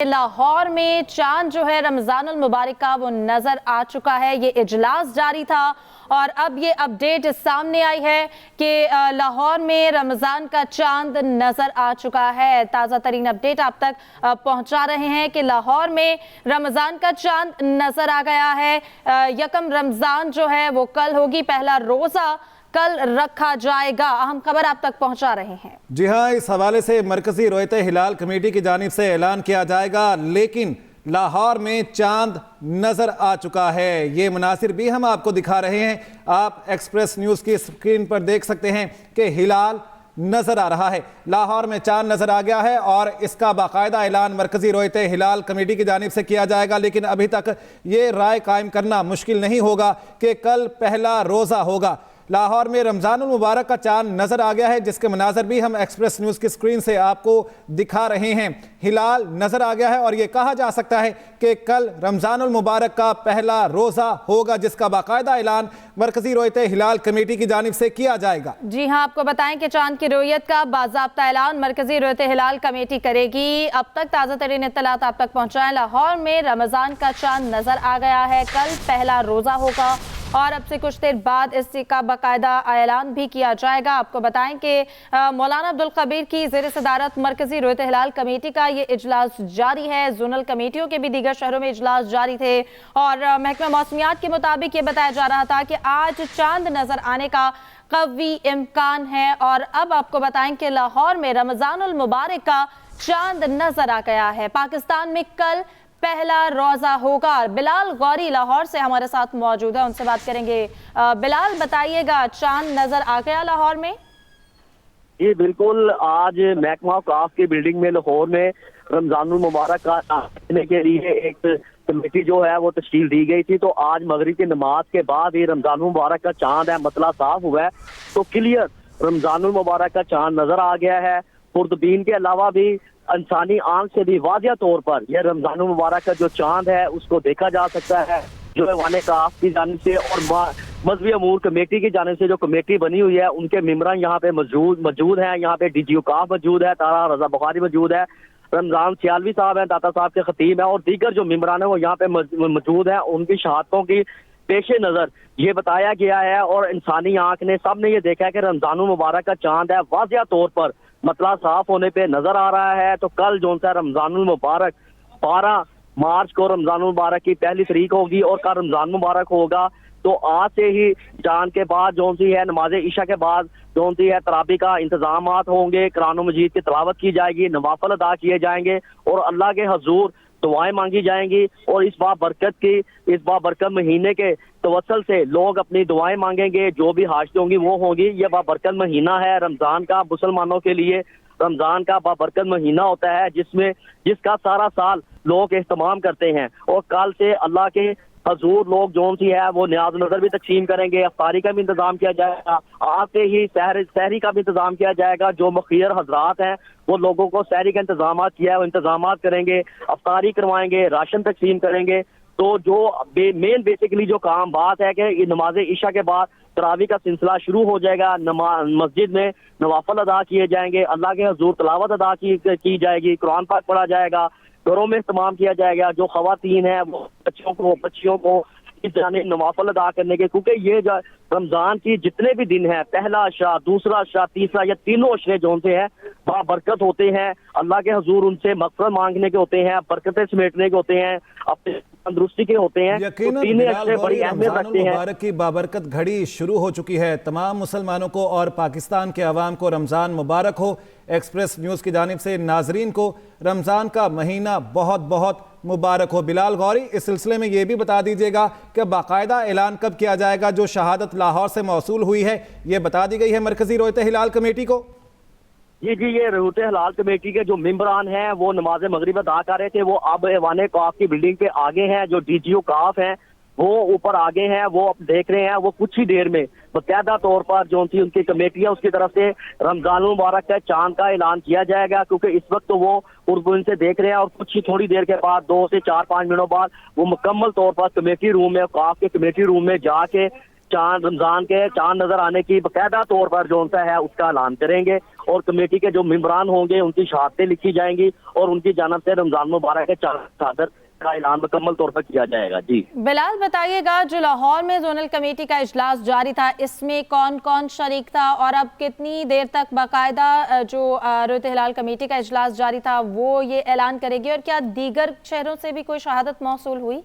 लाहौर में चांद जो है रमजानुल मुबारक का वो नजर आ चुका है। ये इजलास जारी था और अब ये अपडेट सामने आई है कि लाहौर में रमजान का चांद नजर आ चुका है। ताज़ा तरीन अपडेट आप तक पहुंचा रहे हैं कि लाहौर में रमजान का चांद नजर आ गया है। यकम रमजान जो है वो कल होगी, पहला रोजा कल रखा जाएगा। अहम खबर आप तक पहुंचा रहे हैं। जी हाँ, इस हवाले से मरकजी रोयते हिलाल कमेटी की जानिब से ऐलान किया जाएगा, लेकिन लाहौर में चांद नजर आ चुका है। ये मुनासिर भी हम आपको दिखा रहे हैं। आप एक्सप्रेस न्यूज़ की स्क्रीन पर देख सकते हैं कि हिलाल नजर आ रहा है। लाहौर में चांद नजर आ गया है और इसका बाकायदा ऐलान मरकजी रोयते हिलाल कमेटी की जानिब से किया जाएगा। लेकिन अभी तक ये राय कायम करना मुश्किल नहीं होगा कि कल पहला रोज़ा होगा। लाहौर में रमजानुल मुबारक का चांद नजर आ गया है, जिसके मनाजर भी हम एक्सप्रेस न्यूज़ की स्क्रीन से आपको दिखा रहे हैं। हिलाल नजर आ गया है और ये कहा जा सकता है कि कल रमजानुल मुबारक का पहला रोज़ा होगा, जिसका बाकायदा ऐलान मरकजी रोयते हिलाल कमेटी की जानिब से किया जाएगा। जी हाँ, आपको बताएं कि चांद की रोयत का बाज़ाब्ता ऐलान मरकजी रोयते हिलाल कमेटी करेगी। अब तक ताज़ा तरीन इत्तलात आप तक पहुँचाएं। लाहौर में रमजान का चांद नजर आ गया है, कल पहला रोज़ा होगा और अब से कुछ देर बाद इसका बाकायदा ऐलान भी किया जाएगा। आपको बताएं कि मौलाना अब्दुल कबीर की ज़ेर सदारत मरकजी रोयते हिलाल कमेटी का ये इजलास जारी है। जोनल कमेटियों के भी दीगर शहरों में इजलास जारी थे और महकमा मौसमियात के मुताबिक ये बताया जा रहा था कि आज चांद नजर आने का कवी इम्कान है। और अब आपको बताएं कि लाहौर में रमजानुल मुबारक का चांद नजर आ गया है। पाकिस्तान में कल पहला रोजा होगा। बिलाल गौरी लाहौर से हमारे साथ मौजूद है, उनसे बात करेंगे। बिलाल, बताइएगा, चांद नजर आ गया लाहौर में? जी बिल्कुल, आज महकमा काफ की बिल्डिंग में लाहौर में रमजानुल मुबारक का देने के लिए एक कमेटी जो है वो तश्कील दी गई थी। तो आज मगरिब की नमाज के बाद ये रमजानुल मुबारक का चांद है, मतला साफ हुआ है, तो क्लियर रमजानुल मुबारक का चांद नजर आ गया है। खुर्दबीन के अलावा भी इंसानी आंख से भी वाजिया तौर पर यह रमजानुल मुबारक का जो चांद है उसको देखा जा सकता है। जो वाने काफ की जानिब से और मजहबी अमूर कमेटी की जानिब से जो कमेटी बनी हुई है, उनके मेंबरान यहाँ पे मौजूद हैं। यहाँ पे DGO काफ मौजूद है, तारा रजा बुखारी मौजूद है, रमजान सियालवी साहब हैं, दाता साहब के खतीब है और दीगर जो मेंबरान है वो यहाँ पे मौजूद है। उनकी शहादतों की पेश नजर ये बताया गया है और इंसानी आंख ने सबने ये देखा है कि रमजानुल मुबारक का चांद है, वाजिया तौर पर मतला साफ होने पे नजर आ रहा है। तो कल जो सा रमजानुल मुबारक 12 मार्च को रमजानुल मुबारक की पहली तारीख होगी और कल रमजान मुबारक होगा। तो आज से ही चांद के बाद जो सी है नमाज ईशा के बाद जो सी है तराबी का इंतजाम होंगे, कुरान मजीद की तिलावत की जाएगी, नवाफल अदा किए जाएंगे और अल्लाह के हजूर दुआएं मांगी जाएंगी। और इस बाबरकत महीने के तवसल से लोग अपनी दुआएं मांगेंगे, जो भी हाजतें होंगी वो होंगी। ये बाबरकत महीना है रमजान का, मुसलमानों के लिए रमजान का बाबरकत महीना होता है जिसका सारा साल लोग एहतमाम करते हैं। और कल से अल्लाह के हजूर लोग जो सी है वो न्याज नजर भी तकसीम करेंगे, अफ्तारी का भी इंतजाम किया जाएगा, आज से ही सहरी का भी इंतजाम किया जाएगा। जो मुखिर हजरात हैं वो लोगों को सहरी का इंतजाम किया है, वो इंतजाम करेंगे, अफ्तारी करवाएंगे, राशन तकसीम करेंगे। तो जो मेन बेसिकली जो काम बात है कि नमाज ईशा के बाद तरावी का सिलसिला शुरू हो जाएगा। मस्जिद में नवाफल अदा किए जाएंगे, अल्लाह के हजूर तलावत अदा की जाएगी, कुरान पाक पढ़ा जाएगा, घरों में इस्तेमाल किया जाएगा। जो खवातीन है वो बच्चियों को इस जाने नवाफल अदा करने के, क्योंकि ये जो रमजान की जितने भी दिन है, पहला अशरा, दूसरा अशरा, तीसरा, या तीनों अशरे जो से है वहाँ बरकत होते हैं। अल्लाह के हजूर उनसे मग़फ़िरत मांगने के होते हैं, बरकतें समेटने के होते हैं, अपने तंदुरुस्ती के होते हैं। यकीनन तीन अशरे बड़ी अहमियत रखते हैं। मुबारक की बाबरकत घड़ी शुरू हो चुकी है। तमाम मुसलमानों को और पाकिस्तान के अवाम को रमज़ान मुबारक हो। एक्सप्रेस न्यूज़ की जानिब से नाजरीन को रमज़ान का महीना बहुत बहुत मुबारक हो। बिलाल गौरी, इस सिलसिले में ये भी बता दीजिएगा कि बाकायदा ऐलान कब किया जाएगा? जो शहादत लाहौर से मौसूल हुई है ये बता दी गई है मरकजी रोयते हिलाल कमेटी को? जी, ये रोयते हिलाल कमेटी के जो मेंबरान हैं वो नमाज मगरिब अदा कर रहे थे, वो अब वाने काफ की बिल्डिंग पे आगे हैं। जो DGO काफ हैं वो ऊपर आगे हैं, वो अब देख रहे हैं। वो कुछ ही देर में बाकायदा तौर पर जो सी उनकी कमेटी है उसकी तरफ से रमजानुल मुबारक का चांद का ऐलान किया जाएगा, क्योंकि इस वक्त तो वो उर्दू से देख रहे हैं और कुछ ही थोड़ी देर के बाद 2 से 4-5 मिनटों बाद वो मुकम्मल तौर पर कमेटी रूम में, काफ के कमेटी रूम में जाके चांद रमजान के चांद नजर आने की बाकायदा तौर पर जो है उसका ऐलान करेंगे और कमेटी के जो मेंबरान होंगे उनकी शहादतें लिखी जाएंगी और उनकी जानब से रमजान मुबारक के चादर का ऐलान मुकम्मल तौर पर किया जाएगा। जी बिलाल, बताइएगा जो लाहौर में जोनल कमेटी का इजलास जारी था, इसमें कौन कौन शरीक था और अब कितनी देर तक बाकायदा जो रोयत हिलाल कमेटी का इजलास जारी था वो ये ऐलान करेगी, और क्या दीगर शहरों से भी कोई शहादत मौसूल हुई?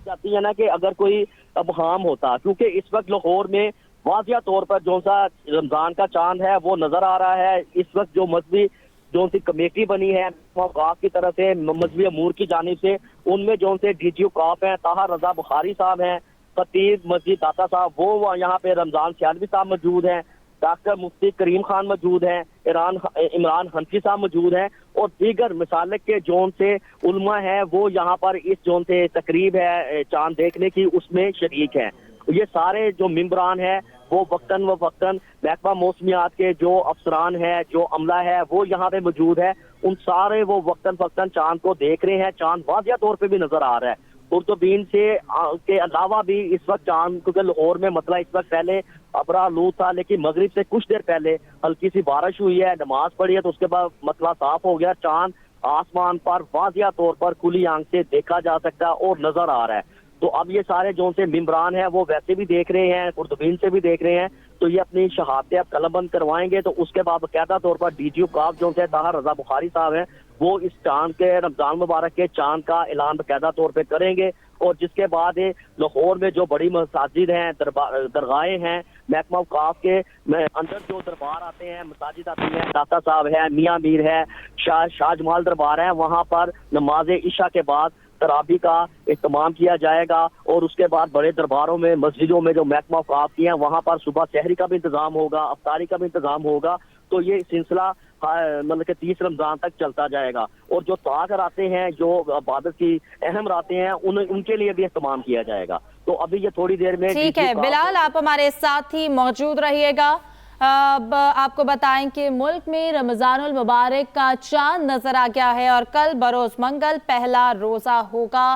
जाती है ना कि अगर कोई अबहाम होता, क्योंकि इस वक्त लाहौर में वाजिया तौर पर जो सा रमजान का चांद है वो नजर आ रहा है। इस वक्त जो मजहबी जो सी कमेटी बनी है काफ की तरफ से, मजहबी अमूर की जानिब से, उनमें जो से DGO काफ हैं, ताहा रजा बुखारी साहब हैं, खतीब मस्जिद दाता साहब, वो यहाँ पे रमजान सियालवी साहब मौजूद हैं, डॉक्टर मुफ्ती करीम खान मौजूद हैं, इमरान हनफी साहब मौजूद हैं और दीगर मिसालक के जोन से उलमा है वो यहाँ पर इस जोन से तकरीब है चांद देखने की उसमें शरीक हैं। ये सारे जो मेंबरान हैं वो वक्तन व वक्तन महकमा मौसमियात के जो अफसरान हैं, जो अमला है वो यहाँ पे मौजूद है, उन सारे वो वक्तन वक्तन चांद को देख रहे हैं। चांद वाजिया तौर पे भी नजर आ रहा है। कुर्तुबीन से के अलावा भी इस वक्त चांद, क्योंकि लाहौर में मतलब इस वक्त पहले अबरा आलूद था, लेकिन मगरिब से कुछ देर पहले हल्की सी बारिश हुई है, नमाज पढ़ी है, तो उसके बाद मतला साफ हो गया। चांद आसमान पर वाजिया तौर पर खुली आंख से देखा जा सकता है और नजर आ रहा है। तो अब ये सारे जो से मेंबरान हैं वो वैसे भी देख रहे हैं, कुर्तुबीन से भी देख रहे हैं, तो ये अपनी शहादतें अब कलमबंद करवाएंगे। तो उसके बाद बाकायदा तौर पर DGO काफ जो से ताहा रजा बुखारी साहब हैं वो इस चांद के रमजान मुबारक के चांद का ऐलान बाकायदा तौर पर करेंगे। और जिसके बाद लाहौर में जो बड़ी मसाजिद हैं, दरगाहें हैं, महकमा काफ के अंदर जो दरबार आते हैं, मसाजिद आती हैं, दाता साहब है, मियाँ मीर है, शाहजमाल दरबार है, वहाँ पर नमाज इशा के बाद तराबी का इत्माम किया जाएगा और उसके बाद बड़े दरबारों में, मस्जिदों में जो महकमा काफ की हैं वहाँ पर सुबह सहरी का भी इंतजाम होगा, अफ्तारी का भी इंतजाम होगा। तो ये सिलसिला मतलब कि 30 रमजान तक चलता जाएगा। और जो ताकर आते हैं, जो इबादत की अहम रातें हैं, उनके लिए भी इस्तेमाल किया जाएगा। तो अभी ये थोड़ी देर में ठीक है बिलाल, आप हमारे साथ ही मौजूद रहिएगा। अब आपको बताएं कि मुल्क में रमजानुल मुबारक का चांद नजर आ गया है और कल बरोज मंगल पहला रोजा होगा।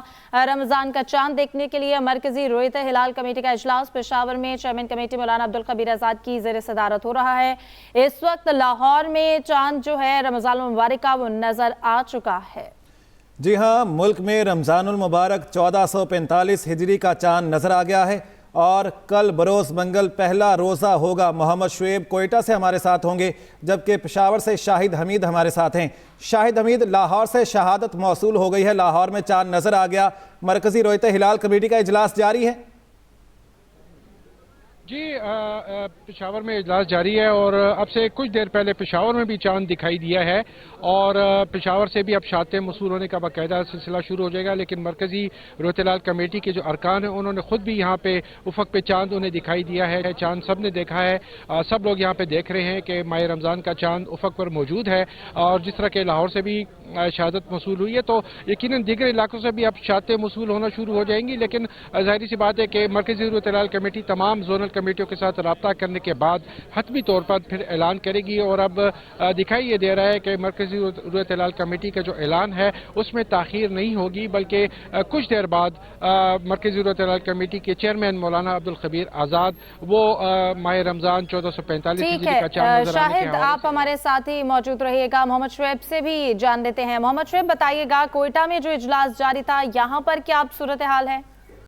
रमजान का चांद देखने के लिए मरकजी रोयत हिलाल कमेटी का इजलास पेशावर में चेयरमैन कमेटी मौलाना अब्दुल कबीर आजाद की ज़ेर सदारत हो रहा है। इस वक्त लाहौर में चांद जो है रमजानुल मुबारक का वो नजर आ चुका है। जी हाँ, मुल्क में रमजानुल मुबारक 1445 हिजरी का चांद नजर आ गया है और कल बरोज मंगल पहला रोज़ा होगा। मोहम्मद शुएब कोयटा से हमारे साथ होंगे, जबकि पेशावर से शाहिद हमीद हमारे साथ हैं। शाहिद हमीद, लाहौर से शहादत मौसूल हो गई है, लाहौर में चांद नज़र आ गया, मरकज़ी रोयत हिलाल कमेटी का इजलास जारी है। जी पेशावर में इजलास जारी है और अब से कुछ देर पहले पेशावर में भी चांद दिखाई दिया है और पेशावर से भी अब शहादतें मौसूल होने का बाकायदा सिलसिला शुरू हो जाएगा। लेकिन मरकजी रोयत हिलाल कमेटी के जो अरकान हैं उन्होंने खुद भी यहाँ पे उफक पे चांद उन्हें दिखाई दिया है। चांद सब ने देखा है, सब लोग यहाँ पे देख रहे हैं कि माह रमज़ान का चांद उफक पर मौजूद है। और जिस तरह के लाहौर से भी शहादत मौसूल हुई है तो यकीनन दीगर इलाकों से भी अब शहादतें मौसूल होना शुरू हो जाएंगी। लेकिन जाहिर सी बात है कि मरकजी रोयत हिलाल कमेटी तमाम जोनल कमेटियों के साथ रब्ता करने के बाद हतमी तौर पर फिर ऐलान करेगी। और अब दिखाई ये दे रहा है कि मरकजी रोयत हिलाल कमेटी का जो ऐलान है उसमें ताखीर नहीं होगी, बल्कि कुछ देर बाद मरकजी रोयत हिलाल कमेटी के चेयरमैन मौलाना अब्दुल कबीर आजाद वो माह रमजान 1445 हिजरी का चांद नजर आने के शाहिद, आप हमारे साथ ही मौजूद रहिएगा। मोहम्मद शुएब से भी जान लेते हैं। मोहम्मद शुएब, बताइएगा कोयटा में जो इजलास जारी था यहाँ पर क्या अब सूरत हाल है?